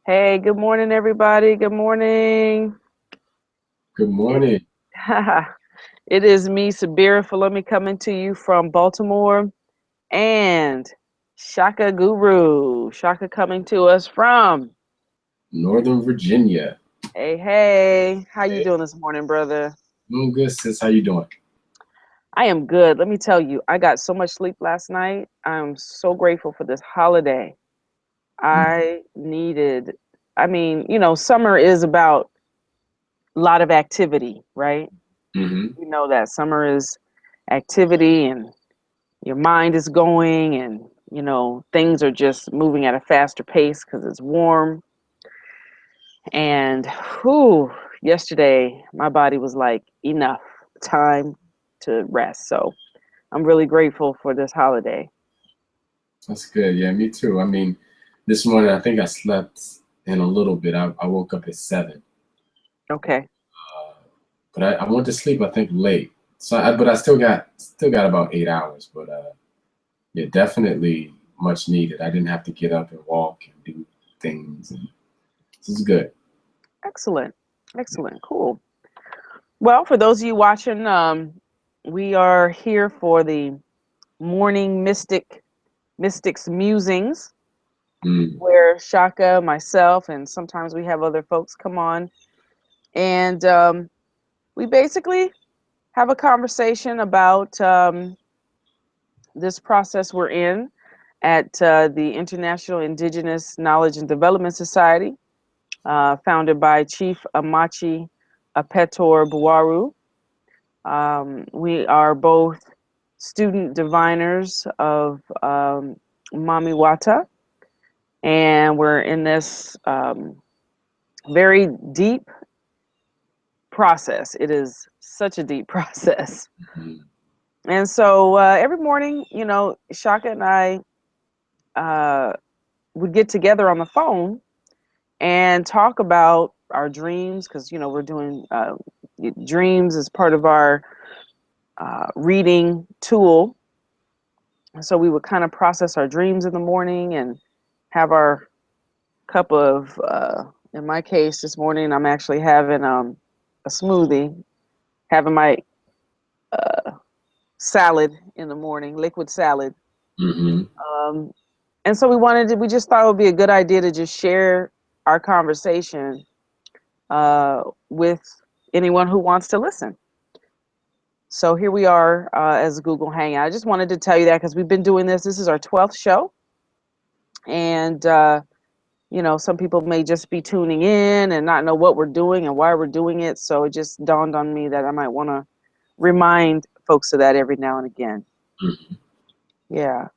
Hey, good morning, everybody. Good morning. Good It, morning. it is me, Subira, me coming to you from Baltimore, and ShakaGuru. Shaka coming to us from. Northern Virginia. Hey, hey. How you Hey, doing this morning, brother? doing good, sis. How you doing? I am good. Let me tell you, I got so much sleep last night. I'm so grateful for this holiday. I needed, summer is about a lot of activity, right? Mm-hmm. You know that summer is activity and your mind is going and things are just moving at a faster pace because it's warm. And whew, yesterday my body was like, enough, time to rest. So I'm really grateful for this holiday. That's good. Yeah, me too. I mean, this morning I think I slept in a little bit. I woke up at 7, Okay. but I went to sleep I think late. But I still got about 8 hours. But yeah, definitely much needed. I didn't have to get up and walk and do things. And this is good. Excellent. Excellent. Cool. Well, for those of you watching, we are here for the morning mystics musings, Mm. where Shaka, myself, and sometimes we have other folks come on, and we basically have a conversation about this process we're in at the International Indigenous Knowledge and Development Society, founded by Chief Amachi Apetor Buaru. We are both student diviners of Mami Wata, and we're in this very deep process. It is such a deep process. Mm. And so every morning, Shaka and I uh, would get together on the phone and talk about our dreams because, we're doing dreams as part of our reading tool. So we would kind of process our dreams in the morning and have our cup of, in my case, this morning, I'm actually having a smoothie, having my salad in the morning, liquid salad. Mm-hmm. Um, and so we just thought it would be a good idea to just share our conversation with anyone who wants to listen. So here we are as Google Hangout. I just wanted to tell you that because we've been doing this. This is our 12th show. And, some people may just be tuning in and not know what we're doing and why we're doing it. So it just dawned on me that I might want to remind folks of that every now and again. Mm-hmm. Yeah.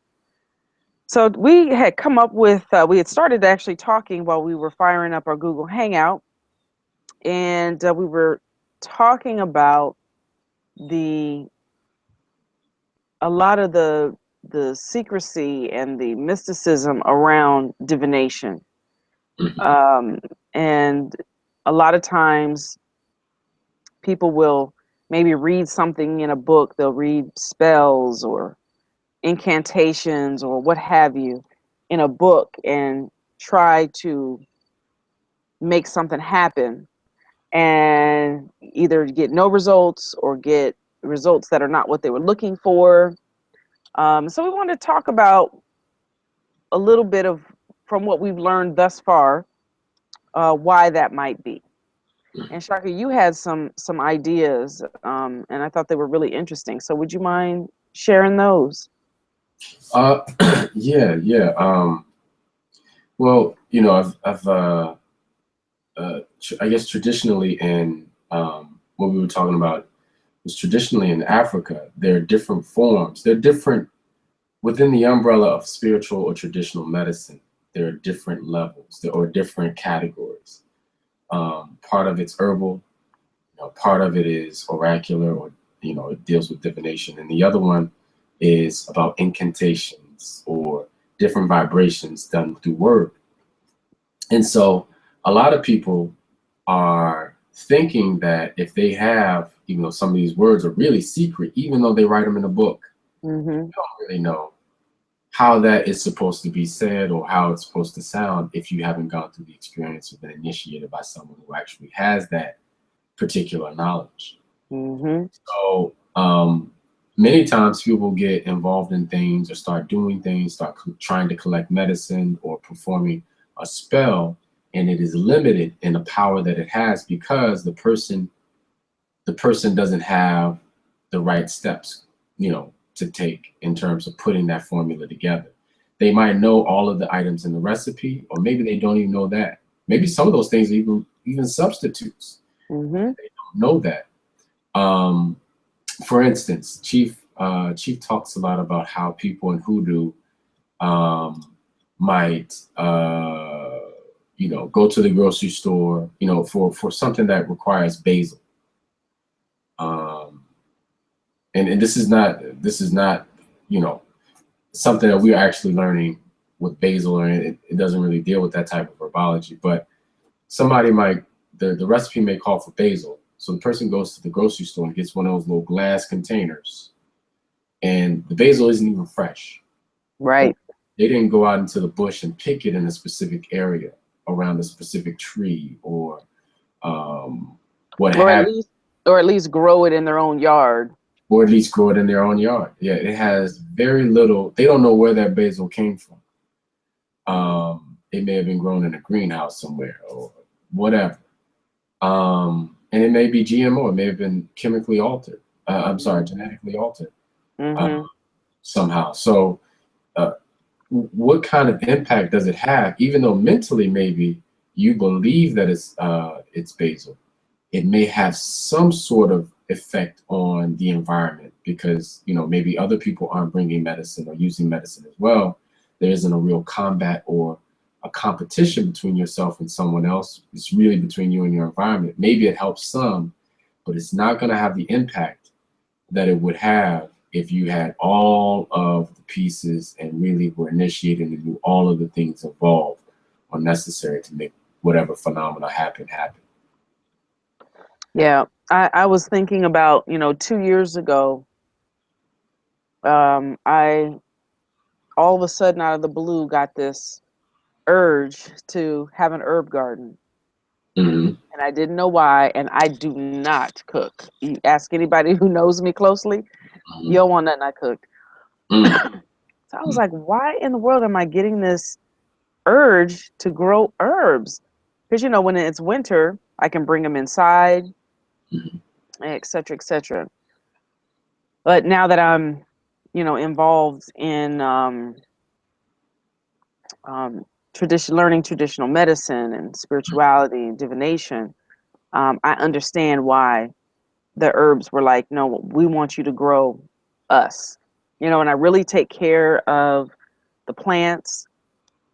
So we had come up with, we had started actually talking while we were firing up our Google Hangout, and we were talking about the a lot of the secrecy and the mysticism around divination, Mm-hmm. um, and a lot of times people will maybe read something in a book. They'll read spells or incantations or what have you in a book and try to make something happen and either get no results or get results that are not what they were looking for. So we want to talk about a little bit of from what we've learned thus far, why that might be. And Shaka, you had some ideas, and I thought they were really interesting. So would you mind sharing those? Uh, yeah, yeah. Well, I guess traditionally in what we were talking about was traditionally in Africa, there are different forms. They're different within the umbrella of spiritual or traditional medicine. There are different levels or different categories. Part of it's herbal, part of it is oracular, or it deals with divination, and the other one is about incantations or different vibrations done through word. And so a lot of people are thinking that if they have, even though some of these words are really secret, even though they write them in a book, Mm-hmm. they don't really know how that is supposed to be said or how it's supposed to sound if you haven't gone through the experience or been initiated by someone who actually has that particular knowledge. Mm-hmm. So many times people get involved in things or start doing things, start trying to collect medicine or performing a spell, and it is limited in the power that it has because the person doesn't have the right steps, to take in terms of putting that formula together. They might know all of the items in the recipe, or maybe they don't even know that. Maybe some of those things are even substitutes. Mm-hmm. They don't know that. For instance, Chief talks a lot about how people in hoodoo might go to the grocery store, for something that requires basil. And this is not something that we're actually learning with basil, or it doesn't really deal with that type of herbology. But somebody might, the recipe may call for basil, so the person goes to the grocery store and gets one of those little glass containers, and the basil isn't even fresh. Right. They didn't go out into the bush and pick it in a specific area around a specific tree, or what Or have, at least grow it in their own yard. or at least grow it in their own yard. Yeah, it has very little. They don't know where that basil came from. It may have been grown in a greenhouse somewhere or whatever. And it may be GMO. It may have been chemically altered. I'm sorry, genetically altered Mm-hmm. somehow. So, what kind of impact does it have? Even though mentally maybe you believe that it's basil, it may have some sort of effect on the environment because maybe other people aren't bringing medicine or using medicine as well. There isn't a real combat or a competition between yourself and someone else. It's really between you and your environment. Maybe it helps some, but it's not going to have the impact that it would have if you had all of the pieces and really were initiated and knew all of the things involved or necessary to make whatever phenomena happen. Yeah. I was thinking about, 2 years ago, I all of a sudden out of the blue got this urge to have an herb garden. Mm-hmm. And I didn't know why. And I do not cook. You ask anybody who knows me closely, you don't want nothing I cooked. Mm-hmm. So I was like, why in the world am I getting this urge to grow herbs? Because, when it's winter, I can bring them inside, Mm-hmm. et cetera, et cetera. But now that I'm, involved in learning traditional medicine and spirituality and divination, I understand why the herbs were like, no, we want you to grow us, and I really take care of the plants,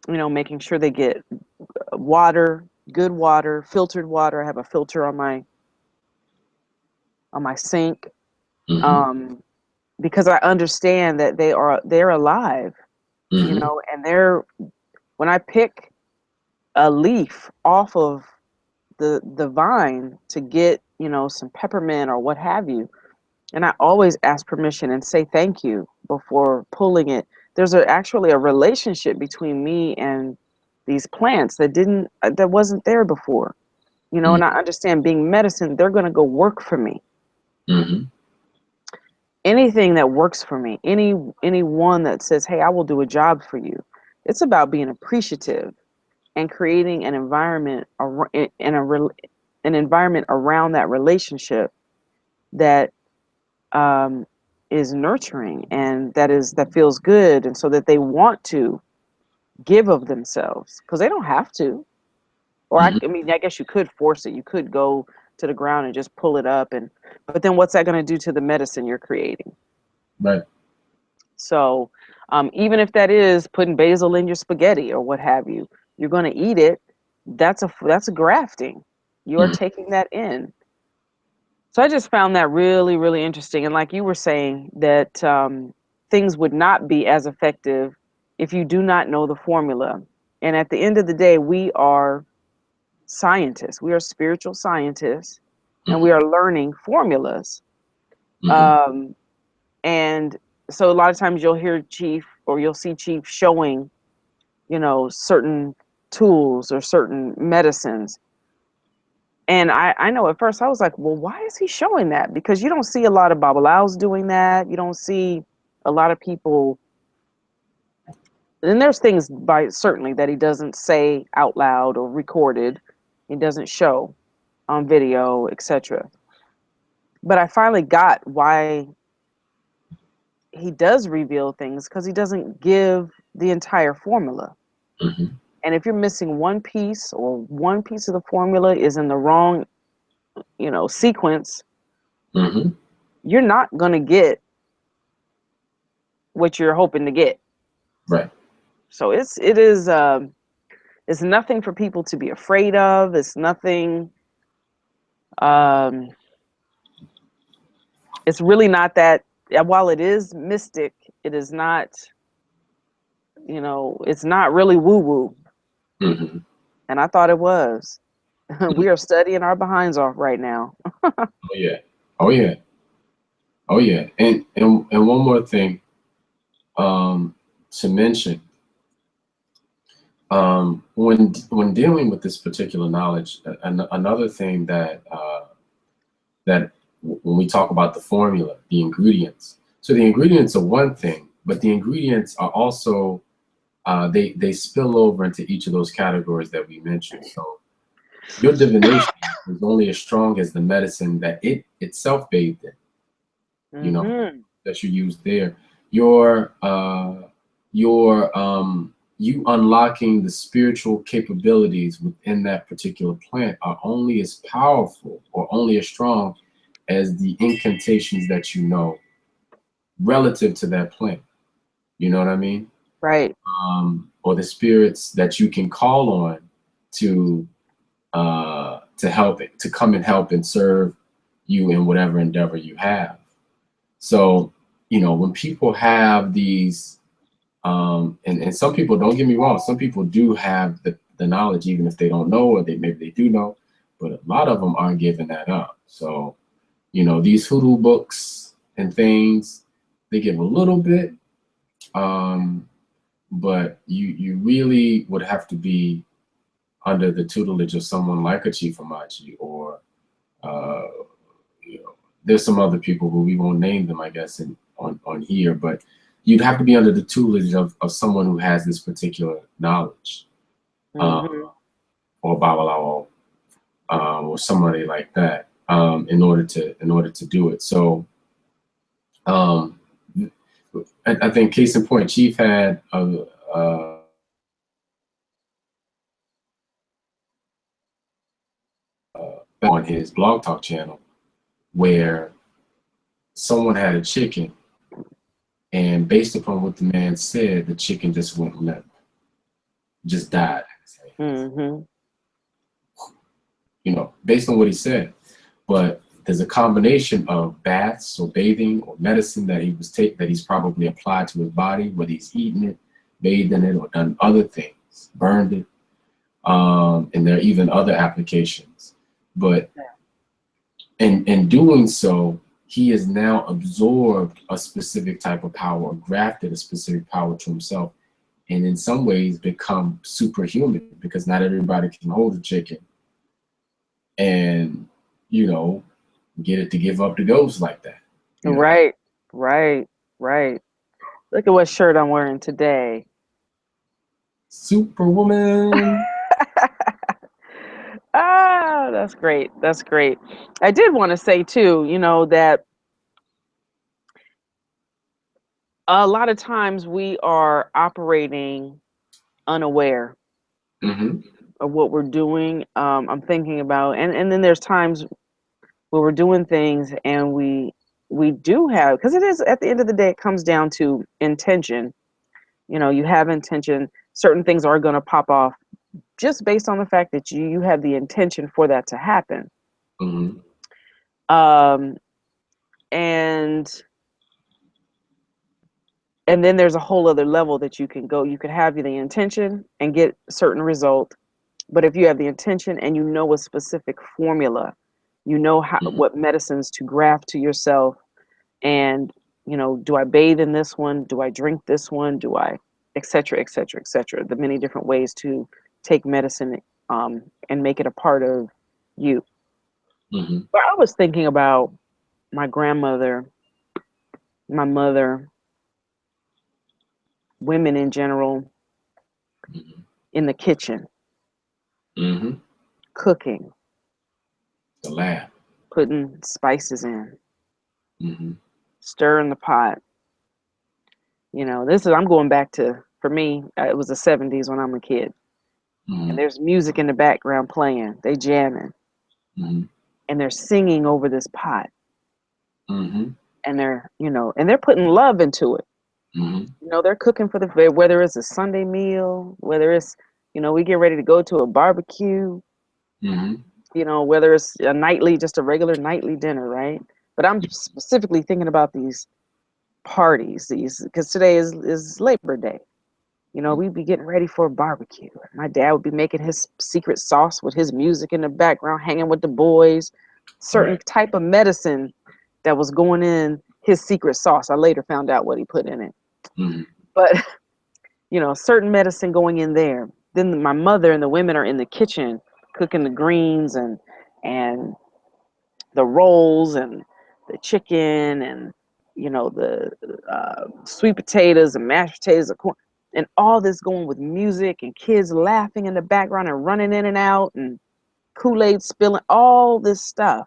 making sure they get water, good water, filtered water. I have a filter on my sink, Mm-hmm. um, because I understand that they're alive, Mm-hmm. and when I pick a leaf off of the vine to get some peppermint or what have you, and I always ask permission and say thank you before pulling it. There's actually a relationship between me and these plants that wasn't there before, and I understand being medicine, they're going to go work for me. Mm-hmm. Anything that works for me, anyone that says, hey, I will do a job for you. It's about being appreciative and creating an environment an environment around that relationship that is nurturing and that feels good, and so that they want to give of themselves, because they don't have to. Or Mm-hmm. I mean, I guess you could force it. You could go to the ground and just pull it up, but then what's that going to do to the medicine you're creating? Right. So even if that is putting basil in your spaghetti or what have you, you're going to eat it. That's a grafting. You are Mm-hmm. taking that in. So I just found that really, really interesting. And like you were saying, that things would not be as effective if you do not know the formula. And at the end of the day, we are scientists. We are spiritual scientists, and we are learning formulas. Mm-hmm. Um, and so a lot of times you'll hear Chief or you'll see Chief showing, certain tools or certain medicines. And I know at first I was like, well, why is he showing that? Because you don't see a lot of Babalaos doing that. You don't see a lot of people. And there's things by certainly that he doesn't say out loud or recorded. He doesn't show on video, etc. But I finally got why he does reveal things, because he doesn't give the entire formula. Mm-hmm. And if you're missing one piece, or one piece of the formula is in the wrong, sequence, Mm-hmm. you're not going to get what you're hoping to get. Right. So it's nothing for people to be afraid of. It's nothing. Um, it's really not that. While it is mystic, it is not. It's not really woo woo. Mm-hmm. And I thought it was. We are studying our behinds off right now. Oh yeah. Oh yeah. Oh yeah. And one more thing to mention. When dealing with this particular knowledge, another thing that when we talk about the formula, the ingredients. So the ingredients are one thing, but the ingredients are also they spill over into each of those categories that we mentioned. So your divination is only as strong as the medicine that it itself bathed in. Mm-hmm. That you use there. Your you unlocking the spiritual capabilities within that particular plant are only as powerful or only as strong as the incantations that you know relative to that plant. You know what I mean? Right. Or the spirits that you can call on to help it, to come and help and serve you in whatever endeavor you have. So, when people have these, and some people, don't get me wrong, some people do have the knowledge, even if they don't know, or maybe they do know, but a lot of them aren't giving that up. So, these hoodoo books and things, they give a little bit, but you really would have to be under the tutelage of someone like a Chief Amachi, or uh, there's some other people who we won't name them, I guess, on here, but you'd have to be under the tutelage of someone who has this particular knowledge, Mm-hmm. or Babalawo, or somebody like that, in order to do it. So, I think case in point, Chief had on his blog talk channel where someone had a chicken, and based upon what the man said, the chicken just went limp, just died. Mm-hmm. Based on what he said. But there's a combination of baths or bathing or medicine that that he's probably applied to his body, whether he's eaten it, bathed in it, or done other things, burned it. And there are even other applications. But in doing so, he has now absorbed a specific type of power, or grafted a specific power to himself, and in some ways become superhuman, because not everybody can hold a chicken and get it to give up the ghost like that. Right. Right. Right. Look at what shirt I'm wearing today. Superwoman. Ah, that's great. That's great. I did want to say too, that a lot of times we are operating unaware Mm-hmm. of what we're doing. I'm thinking about, and then there's times where we're doing things and we do have, because it is, at the end of the day, it comes down to intention. You have intention. Certain things are going to pop off just based on the fact that you have the intention for that to happen. Mm-hmm. Um, and then there's a whole other level that you can go. You could have the intention and get a certain result, but if you have the intention and you know a specific formula, how Mm-hmm. what medicines to graft to yourself, and you know, do I bathe in this one? Do I drink this one? Do I, et cetera, et cetera, et cetera. The many different ways to take medicine and make it a part of you. Mm-hmm. But I was thinking about my grandmother, my mother, women in general Mm-hmm. in the kitchen, Mm-hmm. cooking, The lab. putting spices in, Mm-hmm. stirring the pot. You know, this is, I'm going back to, for me, it was the 70s when I'm a kid. And Mm-hmm. there's music in the background playing. They jamming. Mm-hmm. And they're singing over this pot. Mm-hmm. And they're, you know, and they're putting love into it. Mm-hmm. You know, they're cooking for the, whether it's a Sunday meal, whether it's, you know, we get ready to go to a barbecue, Mm-hmm. you know, whether it's a nightly, just a regular nightly dinner, right? But I'm specifically thinking about these parties, these, because today is Labor Day. You know, we'd be getting ready for a barbecue. My dad would be making his secret sauce with his music in the background, hanging with the boys, certain Right. type of medicine that was going in his secret sauce. I later found out what he put in it. Mm-hmm. But, you know, certain medicine going in there. Then my mother and the women are in the kitchen cooking the greens and the rolls and the chicken and, you know, the sweet potatoes and mashed potatoes, the corn, and all this going with music and kids laughing in the background and running in and out and Kool-Aid spilling. All this stuff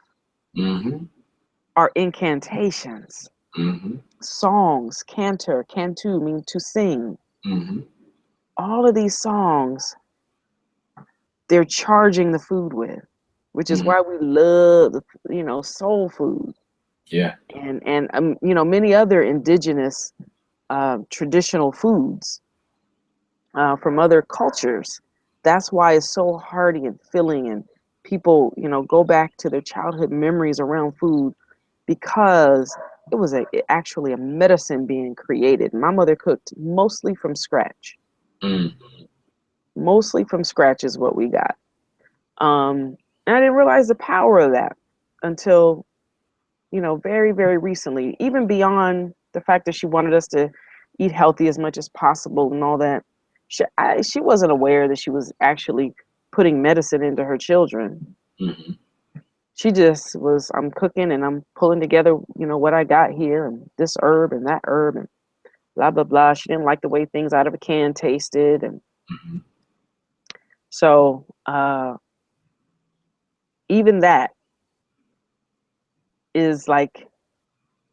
Mm-hmm. are incantations, Mm-hmm. songs. Cantor, cantu mean to sing. Mm-hmm. All of these songs they're charging the food with, which is Mm-hmm. why we love, you know, soul food Yeah. and you know, many other indigenous traditional foods from other cultures. That's why it's so hearty and filling, and people, you know, go back to their childhood memories around food because it was actually a medicine being created. My mother cooked mostly from scratch. Mm. Mostly from scratch is what we got. And I didn't realize the power of that until, you know, very, very recently, even beyond the fact that she wanted us to eat healthy as much as possible and all that. She wasn't aware that she was actually putting medicine into her children. Mm-hmm. She just was, I'm cooking and I'm pulling together, you know, what I got here and this herb and that herb and blah, blah, blah. She didn't like the way things out of a can tasted. And Mm-hmm. so even that is like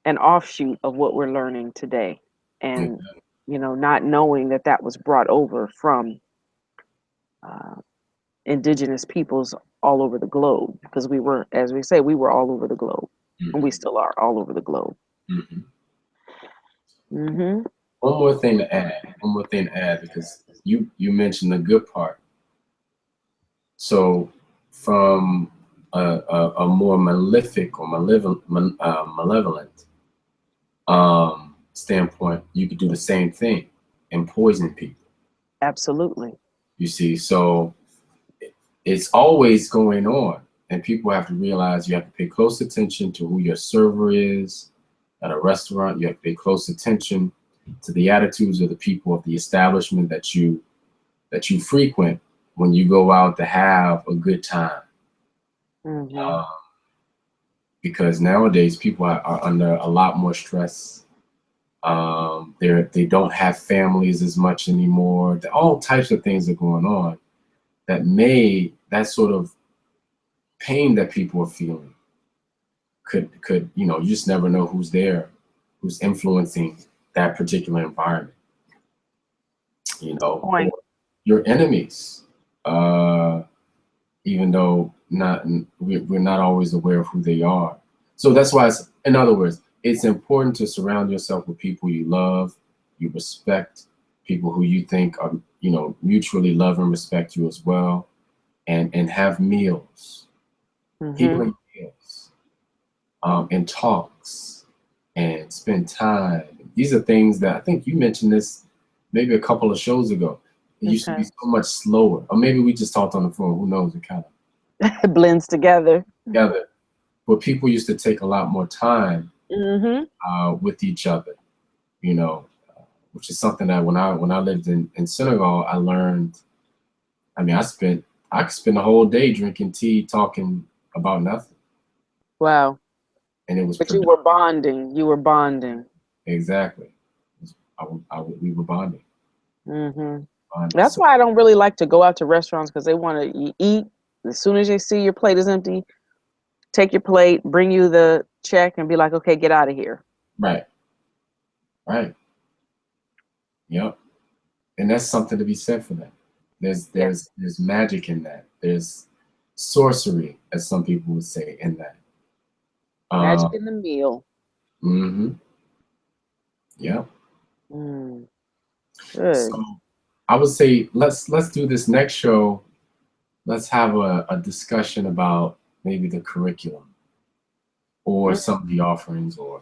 an offshoot of what we're learning today. And, you know, not knowing that that was brought over from uh, indigenous peoples all over the globe, because we were, as we say, we were all over the globe, and we Mm-hmm. still are all over the globe. Mm-hmm. Hmm. One more thing to add. One more thing to add, because you mentioned the good part. So from a more malefic or malevolent standpoint, you could do the same thing and poison people. Absolutely. You see, so it's always going on, and people have to realize you have to pay close attention to who your server is at a restaurant. You have to pay close attention to the attitudes of the people of the establishment that you frequent when you go out to have a good time. Hmm. Because nowadays people are under a lot more stress. They don't have families as much anymore. All types of things are going on that sort of pain that people are feeling could you know, you just never know who's there, who's influencing that particular environment, you Good know, or point. your enemies. Even though we're not always aware of who they are. So that's why in other words, it's important to surround yourself with people you love, you respect, people who you think are, you know, mutually love and respect you as well, and have meals, Hmm. healing meals, and talks, and spend time. These are things that I think you mentioned this maybe a couple of shows ago. It used to be Okay. so much slower, or maybe we just talked on the phone. Who knows? It kind of It blends together. together. But people used to take a lot more time with each other, you know, which is something that when I lived in Senegal, I learned. I mean, I could spend the whole day drinking tea, talking about nothing, Wow. and it was But you productive. were bonding. You were bonding. Exactly. We were bonding. Bonding. That's So why I don't really like to go out to restaurants, because they want to eat. As soon as they see your plate is empty, take your plate, bring you the check, and be like, okay, get out of here. right, right, yep. And that's something to be said for that. Yes. There's magic in that. There's sorcery, as some people would say, in that. Magic Um, in the meal. hmm Yep. Mm, So good. I would say let's do this next show. Let's have a discussion about maybe the curriculum or Mm, some of the offerings or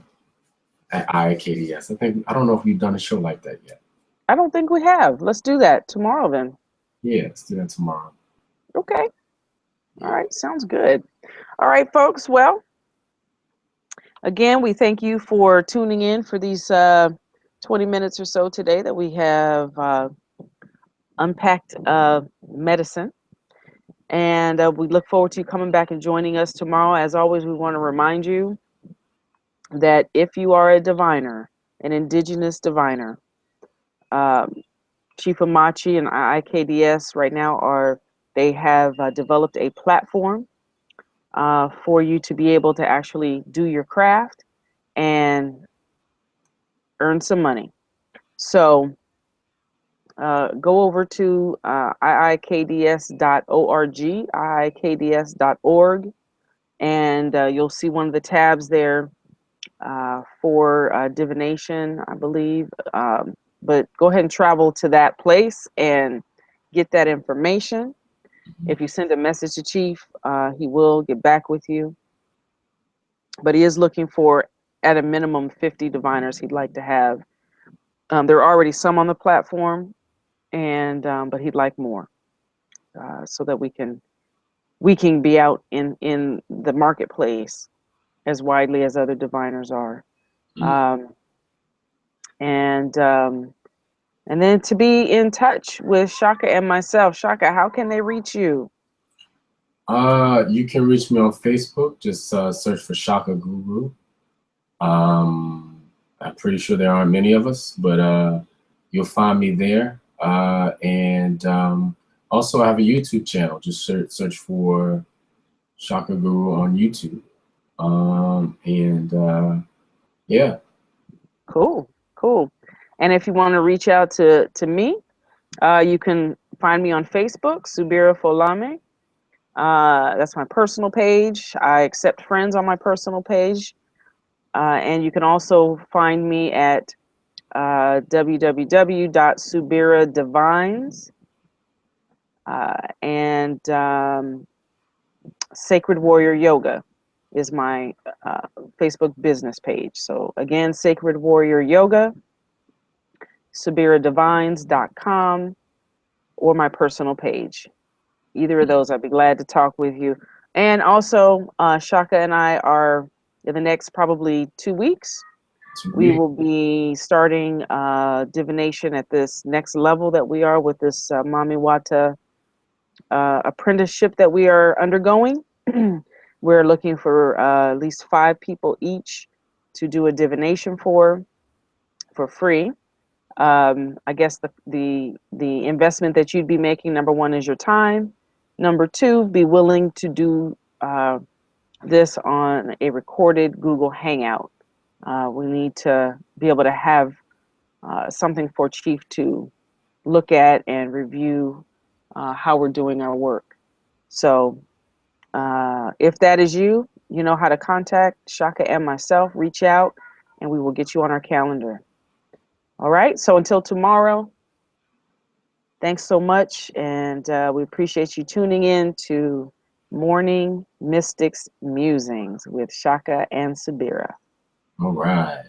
at IIKDS. I don't know if we've done a show like that yet. I don't think we have. Let's do that tomorrow then. Yeah, let's do that tomorrow. Okay. All Yeah. right. Sounds good. All right, folks. Well, again, we thank you for tuning in for these 20 minutes or so today that we have unpacked medicine. And we look forward to you coming back and joining us tomorrow. As always, we want to remind you that if you are a diviner, an indigenous diviner, um, Chief Amachi and IKDS right now they have developed a platform for you to be able to actually do your craft and earn some money. So go over to iikds.org, iikds.org, and you'll see one of the tabs there for divination, I believe. But go ahead and travel to that place and get that information. If you send a message to Chief, he will get back with you. But he is looking for, at a minimum, 50 diviners he'd like to have. There are already some on the platform, and but he'd like more, so that we can be out in the marketplace as widely as other diviners are. Mm. Um, and and then to be in touch with Shaka and myself. Shaka, how can they reach you? You can reach me on Facebook. Just search for ShakaGuru. I'm pretty sure there aren't many of us, but you'll find me there. And also, I have a YouTube channel. Just search for ShakaGuru on YouTube. And yeah. Cool, cool. And if you want to reach out to me, you can find me on Facebook, Subira Folame. That's my personal page. I accept friends on my personal page. And you can also find me at www.subiradivines and Sacred Warrior Yoga is my Facebook business page. So again, Sacred Warrior Yoga, SubiraDivines.com, or my personal page. Either of those, I'd be glad to talk with you. And also, Shaka and I are, in the next probably 2 weeks, we Sweet. will be starting divination at this next level that we are with this Mami Wata apprenticeship that we are undergoing. We're looking for at least 5 people each to do a divination for free. I guess the investment that you'd be making, number one, is your time. Number two, be willing to do this on a recorded Google Hangout. We need to be able to have something for Chief to look at and review how we're doing our work. So if that is you, you know how to contact Shaka and myself. Reach out, and we will get you on our calendar. All right. So until tomorrow, thanks so much, and we appreciate you tuning in to Morning Mystics Musings with Shaka and Subira. All right.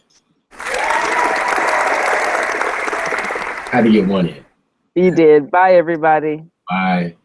Had to get one in. You did. Bye, everybody. Bye.